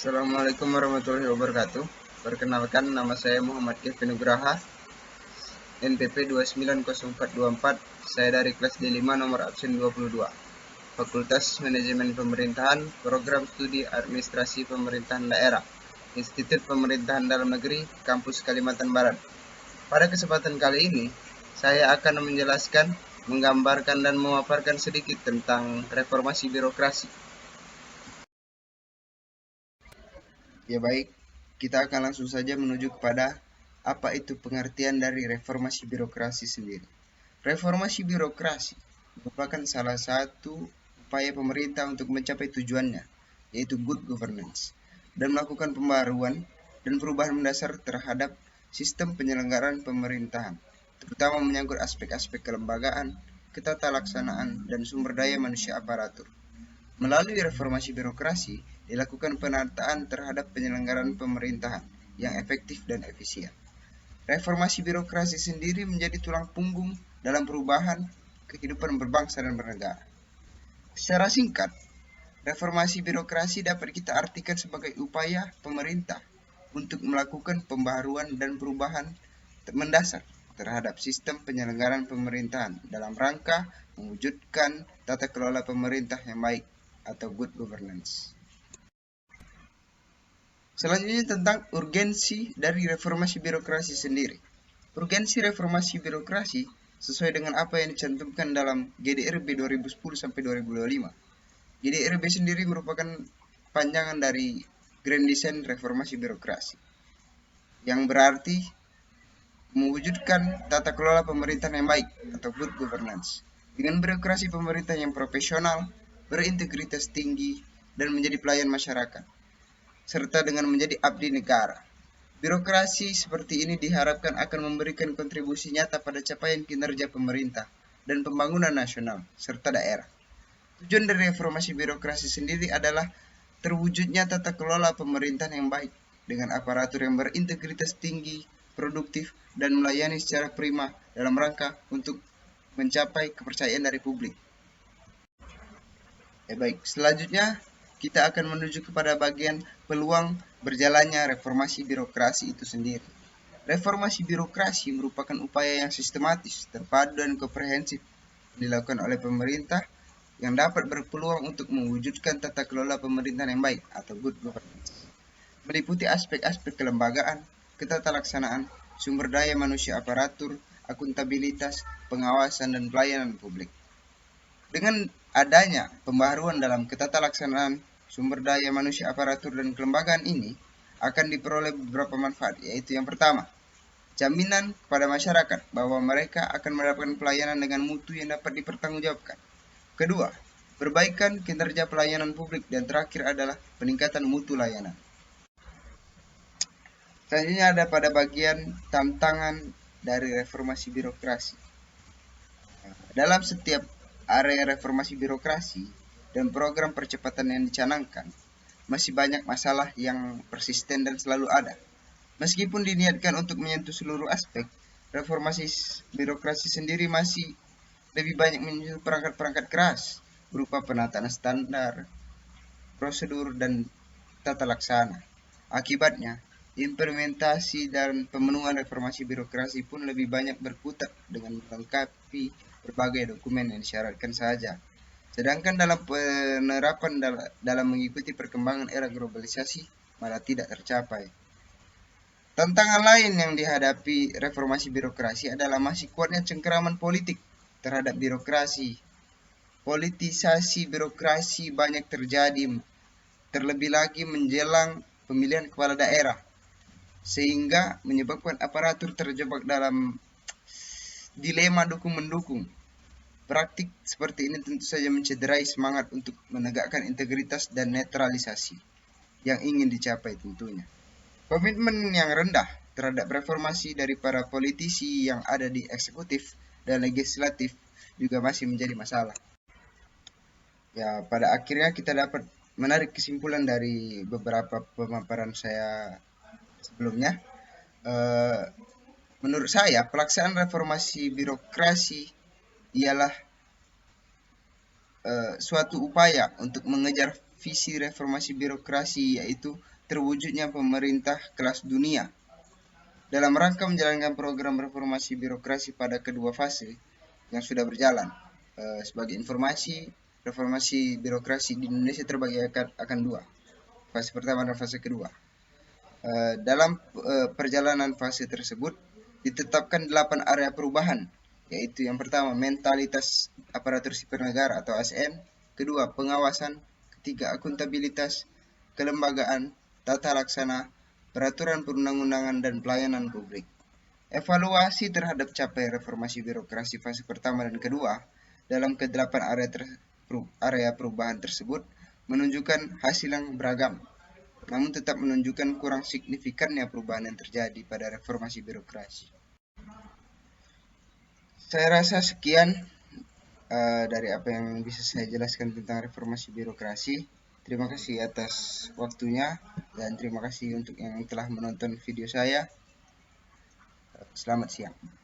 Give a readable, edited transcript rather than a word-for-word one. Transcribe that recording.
Assalamualaikum warahmatullahi wabarakatuh. Perkenalkan, nama saya Muhammad Kevin Nugraha, NPP 290424. Saya dari kelas D5 nomor absen 22. Fakultas Manajemen Pemerintahan, Program Studi Administrasi Pemerintahan Daerah, Institut Pemerintahan Dalam Negeri, Kampus Kalimantan Barat. Pada kesempatan kali ini, saya akan menjelaskan, menggambarkan, dan memaparkan sedikit tentang reformasi birokrasi. Ya baik, kita akan langsung saja menuju kepada apa itu pengertian dari reformasi birokrasi sendiri. Reformasi birokrasi merupakan salah satu upaya pemerintah untuk mencapai tujuannya, yaitu good governance, dan melakukan pembaruan dan perubahan mendasar terhadap sistem penyelenggaraan pemerintahan, terutama menyangkut aspek-aspek kelembagaan, ketatalaksanaan, dan sumber daya manusia aparatur. Melalui reformasi birokrasi, dilakukan penataan terhadap penyelenggaraan pemerintahan yang efektif dan efisien. Reformasi birokrasi sendiri menjadi tulang punggung dalam perubahan kehidupan berbangsa dan bernegara. Secara singkat, reformasi birokrasi dapat kita artikan sebagai upaya pemerintah untuk melakukan pembaharuan dan perubahan mendasar terhadap sistem penyelenggaraan pemerintahan dalam rangka mewujudkan tata kelola pemerintah yang baik atau good governance. Selanjutnya tentang urgensi dari reformasi birokrasi sendiri. Urgensi reformasi birokrasi sesuai dengan apa yang dicantumkan dalam GDRB 2010 sampai 2025. GDRB sendiri merupakan panjangan dari Grand Design Reformasi Birokrasi, yang berarti mewujudkan tata kelola pemerintahan yang baik atau good governance dengan birokrasi pemerintah yang profesional, berintegritas tinggi, dan menjadi pelayan masyarakat, serta dengan menjadi abdi negara. Birokrasi seperti ini diharapkan akan memberikan kontribusi nyata pada capaian kinerja pemerintah dan pembangunan nasional serta daerah. Tujuan dari reformasi birokrasi sendiri adalah terwujudnya tata kelola pemerintahan yang baik dengan aparatur yang berintegritas tinggi, produktif, dan melayani secara prima dalam rangka untuk mencapai kepercayaan dari publik. Baik, selanjutnya kita akan menuju kepada bagian peluang berjalannya reformasi birokrasi itu sendiri. Reformasi birokrasi merupakan upaya yang sistematis, terpadu, dan komprehensif dilakukan oleh pemerintah yang dapat berpeluang untuk mewujudkan tata kelola pemerintahan yang baik atau good governance. Meliputi aspek-aspek kelembagaan, ketatalaksanaan, sumber daya manusia aparatur, akuntabilitas, pengawasan, dan pelayanan publik. Dengan adanya pembaharuan dalam ketatalaksanaan sumber daya manusia aparatur dan kelembagaan ini akan diperoleh beberapa manfaat, yaitu yang pertama, jaminan kepada masyarakat bahwa mereka akan mendapatkan pelayanan dengan mutu yang dapat dipertanggungjawabkan. Kedua, perbaikan kinerja pelayanan publik, dan terakhir adalah peningkatan mutu layanan. Selanjutnya ada pada bagian tantangan dari reformasi birokrasi. Dalam setiap area reformasi birokrasi dan program percepatan yang dicanangkan, masih banyak masalah yang persisten dan selalu ada. Meskipun diniatkan untuk menyentuh seluruh aspek, reformasi birokrasi sendiri masih lebih banyak menyentuh perangkat-perangkat keras berupa penataan standar, prosedur, dan tata laksana. Akibatnya, implementasi dan pemenuhan reformasi birokrasi pun lebih banyak berkutat dengan melengkapi berbagai dokumen yang disyaratkan saja. Sedangkan dalam penerapan dalam mengikuti perkembangan era globalisasi malah tidak tercapai. Tantangan lain yang dihadapi reformasi birokrasi adalah masih kuatnya cengkeraman politik terhadap birokrasi. Politisasi birokrasi banyak terjadi, terlebih lagi menjelang pemilihan kepala daerah, sehingga menyebabkan aparatur terjebak dalam dilema dukung-mendukung. Praktik seperti ini tentu saja mencederai semangat untuk menegakkan integritas dan netralisasi yang ingin dicapai tentunya. Komitmen yang rendah terhadap reformasi dari para politisi yang ada di eksekutif dan legislatif juga masih menjadi masalah. Ya, pada akhirnya kita dapat menarik kesimpulan dari beberapa pemaparan saya sebelumnya. Menurut saya, pelaksanaan reformasi birokrasi ialah suatu upaya untuk mengejar visi reformasi birokrasi, yaitu terwujudnya pemerintah kelas dunia. Dalam rangka menjalankan program reformasi birokrasi pada kedua fase yang sudah berjalan. Sebagai informasi, reformasi birokrasi di Indonesia terbagi akan dua, fase pertama dan fase kedua. Dalam perjalanan fase tersebut ditetapkan 8 area perubahan, yaitu yang pertama mentalitas aparatur sipil negara atau ASN, kedua pengawasan, ketiga akuntabilitas, kelembagaan, tata laksana, peraturan perundang-undangan, dan pelayanan publik. Evaluasi terhadap capaian reformasi birokrasi fase pertama dan kedua dalam ke-8 area perubahan tersebut menunjukkan hasil yang beragam, namun tetap menunjukkan kurang signifikannya perubahan yang terjadi pada reformasi birokrasi. Saya rasa sekian dari apa yang bisa saya jelaskan tentang reformasi birokrasi. Terima kasih atas waktunya dan terima kasih untuk yang telah menonton video saya. Selamat siang.